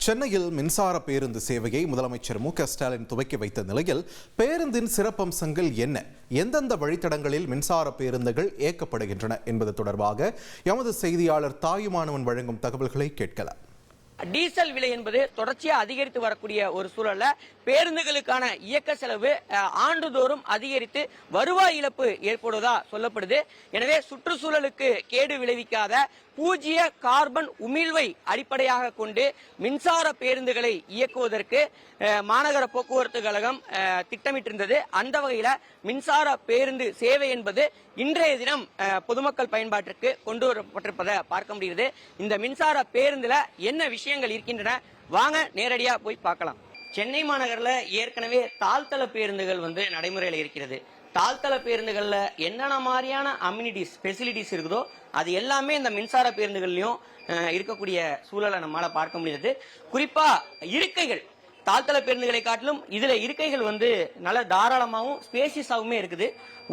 சென்னையில் மின்சார பேருந்து சேவையை முதலமைச்சர் மு.க.ஸ்டாலின் துவக்கி வைத்த நிலையில் பேருந்தின் சிறப்பம்சங்கள் என்ன, எந்தெந்த வழித்தடங்களில் மின்சார பேருந்துகள் இயக்கப்படுகின்றன என்பது தொடர்பாக எமது செய்தியாளர் தாயுமானவன் வழங்கும் தகவல்களை கேட்கலாம். டீசல் விலை என்பது தொடர்ச்சியா அதிகரித்து வரக்கூடிய ஒரு சூழல்ல பேருந்துகளுக்கான இயக்க செலவு ஆண்டுதோறும் அதிகரித்து வருவாய் இழப்பு ஏற்படுவதா சொல்லப்படுது. எனவே சுற்றுச்சூழலுக்கு கேடு விளைவிக்காத பூஜ்ஜிய கார்பன் உமிழ்வை அடிப்படையாக கொண்டு மின்சார பேருந்துகளை இயக்குவதற்கு மாநகர போக்குவரத்து கழகம் திட்டமிட்டிருந்தது. அந்த வகையில மின்சார பேருந்து சேவை என்பது இன்றைய தினம் பொதுமக்கள் பயன்பாட்டிற்கு கொண்டு வரப்பட்டிருப்பதை பார்க்க முடிகிறது. இந்த மின்சார பேருந்துல என்ன விஷயங்கள் இருக்கின்றன, வாங்க நேரடியா போய் பார்க்கலாம். சென்னை மாநகரில் ஏற்கனவே தாழ்த்தள பேருந்துகள் நடைமுறையில் இருக்கிறது. தாழ்த்தள பேருந்துகள்ல என்னென்ன மாதிரியான அம்யூனிட்டிஸ் ஃபெசிலிட்டிஸ் இருக்குதோ அது எல்லாமே இந்த மின்சார பேருந்துகள்லயும் இருக்கக்கூடிய சூழலை நம்மளால பார்க்க முடியுது. குறிப்பா இருக்கைகள் தாழ்த்தள பேருந்துகளை காட்டிலும் இதுல இருக்கைகள் நல்ல தாராளமாகவும் ஸ்பேசியஸாகவுமே இருக்குது.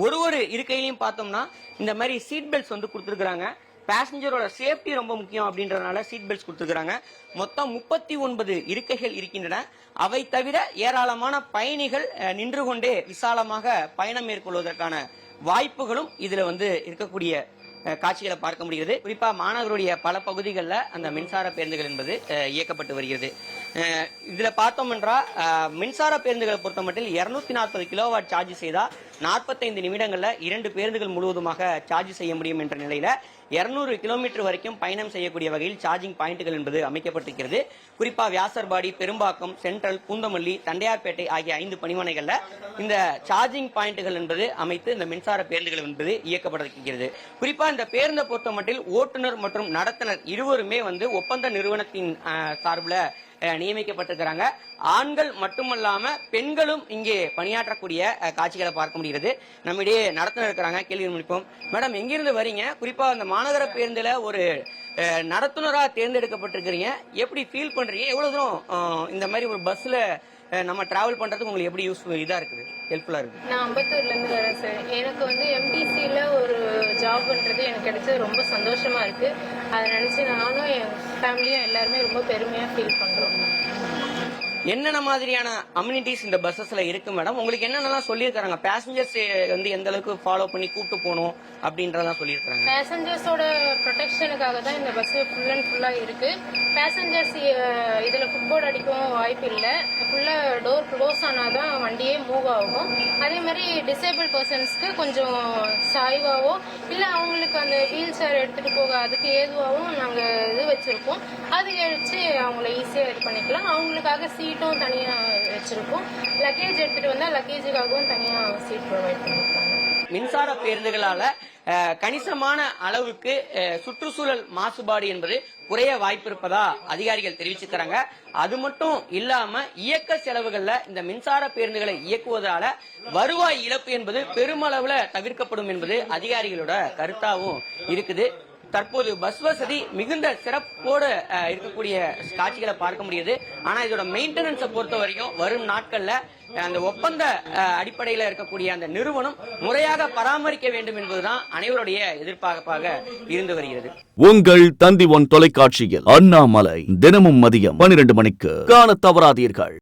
ஒரு இருக்கையிலையும் பார்த்தோம்னா இந்த மாதிரி சீட் பெல்ட்ஸ் கொடுத்துருக்காங்க. பேசஞ்சரோட சேஃப்டி ரொம்ப முக்கியம் அப்படின்றதுனால சீட் பெல்ட்ஸ் கொடுத்துருக்காங்க. மொத்தம் 39 இருக்கைகள் இருக்கின்றன. அவை தவிர ஏராளமான பயணிகள் நின்று கொண்டே விசாலமாக பயணம் மேற்கொள்வதற்கான வாய்ப்புகளும் இதுல இருக்கக்கூடிய காட்சிகளை பார்க்க முடிகிறது. குறிப்பா மாநகருடைய பல பகுதிகளில் அந்த மின்சார பேருந்துகள் என்பது இயக்கப்பட்டு வருகிறது. இதுல பார்த்தோம் என்றால் மின்சார பேருந்துகளை பொறுத்த மட்டும் 240 கிலோவாட் சார்ஜ் செய்தா 45 நிமிடங்கள்ல 2 பேருந்துகள் முழுவதுமாக சார்ஜ் செய்ய முடியும் என்ற நிலையில 200 கிலோமீட்டர் வரைக்கும் பயணம் செய்யக்கூடிய வகையில் சார்ஜிங் பாயிண்ட்கள் என்பது அமைக்கப்பட்டிருக்கிறது. குறிப்பா வியாசர்பாடி, பெரும்பாக்கம், சென்ட்ரல், பூந்தமல்லி, தண்டையார்பேட்டை ஆகிய 5 பணிமனைகள்ல இந்த சார்ஜிங் பாயிண்ட்கள் என்பது அமைத்து இந்த மின்சார பேருந்துகள் என்பது இயக்கப்பட்டிருக்கிறது. குறிப்பா இந்த பேருந்தை பொறுத்த மட்டில் ஓட்டுநர் மற்றும் நடத்துனர் இருவருமே ஒப்பந்த நிறுவனத்தின் சார்பில் நியமிக்கப்பட்டிருக்கிறாங்க. ஆண்கள் மட்டுமல்லாம பெண்களும் இங்கே பணியாற்றக்கூடிய காட்சிகளை பார்க்க முடிகிறது. நம்மிடையே நடத்துனர் இருக்கிறாங்க, கேள்வி முடிப்போம். மேடம், எங்கிருந்து வரீங்க? குறிப்பா அந்த மாநகர பேருந்துல ஒரு நடத்துனரா தேர்ந்தெடுக்கப்பட்டிருக்கிறீங்க, எப்படி ஃபீல் பண்றீங்க? எவ்வளவு தூரம் இந்த மாதிரி ஒரு பஸ்ல நம்ம டிராவல் பண்றதுக்கு உங்களுக்கு எப்படி இதா இருக்குது, ஹெல்ப்ஃபுல்லா இருக்கு? நான் அம்பத்தூர்ல இருந்து வரேன் சார். எனக்கு எம்டிசில ஒரு ஜாப் பண்றது எனக்கு கிடைச்சது ரொம்ப சந்தோஷமா இருக்கு. அதை நினைச்சு நானும் என் ஃபேமிலியும் எல்லாருமே ரொம்ப பெருமையா ஃபீல் பண்றோம். என்னென்ன மாதிரியான அம்யூனிட்டிஸ் இந்த பஸ்ஸஸ்ல இருக்கு மேடம்? உங்களுக்கு என்னென்னலாம் சொல்லியிருக்காங்க? பேசஞ்சர்ஸ் எந்த அளவுக்கு ஃபாலோ பண்ணி கூட்டு போகணும் அப்படின்றதான் சொல்லியிருக்காங்க. பேசஞ்சர்ஸோட ப்ரொடெக்ஷனுக்காக தான் இந்த பஸ் ஃபுல் அண்ட் ஃபுல்லா இருக்கு. பேசஞ்சர்ஸ் இதுல ஃபுட்போர்ட் அடிக்கவும் வாய்ப்பு இல்லை. ஃபுல்லா டோர் க்ளோஸ் ஆனாதான் வண்டியே மூவ் ஆகும். அதே மாதிரி டிசேபிள் பர்சன்ஸ்க்கு கொஞ்சம் சாய்வாவோ இல்ல அவங்களுக்கு அந்த வீல் சேர் எடுத்துட்டு போக அதுக்கு ஏதுவாகவும் நாங்க இது வச்சிருக்கோம். அது வச்சு அவங்கள ஈஸியா இது பண்ணிக்கலாம். அவங்களுக்காக சீட்டும் தனியா வச்சிருக்கோம். லக்கேஜ் எடுத்துட்டு வந்தா லக்கேஜுக்காகவும் தனியா சீட் ப்ரொவைட் பண்ணிருக்காங்க. மின்சார பேருந்துகளால கணிசமான அளவுக்கு சுற்றுச்சூழல் மாசுபாடு என்பது குறைய வாய்ப்பு இருப்பதா அதிகாரிகள் தெரிவிச்சிருக்கிறாங்க. அது மட்டும் இல்லாம இயக்க செலவுகள்ல இந்த மின்சார பேருந்துகளை இயக்குவதால வருவாய் இழப்பு என்பது பெருமளவுல தவிர்க்கப்படும் என்பது அதிகாரிகளோட கருத்தாவும் இருக்குது. தற்போது பஸ் வசதி மிகுந்த சிறப்போடு இருக்கக்கூடிய காட்சிகளை பார்க்க முடியுது. ஆனா இதோட மெயின்டெனன்ஸை பொறுத்த வரைக்கும் வரும் நாட்கள்ல அந்த ஒப்பந்த அடிப்படையில் இருக்கக்கூடிய அந்த நிறுவனம் முறையாக பராமரிக்க வேண்டும் என்பதுதான் அனைவருடைய எதிர்பார்ப்பாக இருந்து வருகிறது. உங்கள் தந்தி ஒன் தொலைக்காட்சியில் அண்ணாமலை தினமும் மதியம் 12 மணிக்கு காண தவறாதீர்கள்.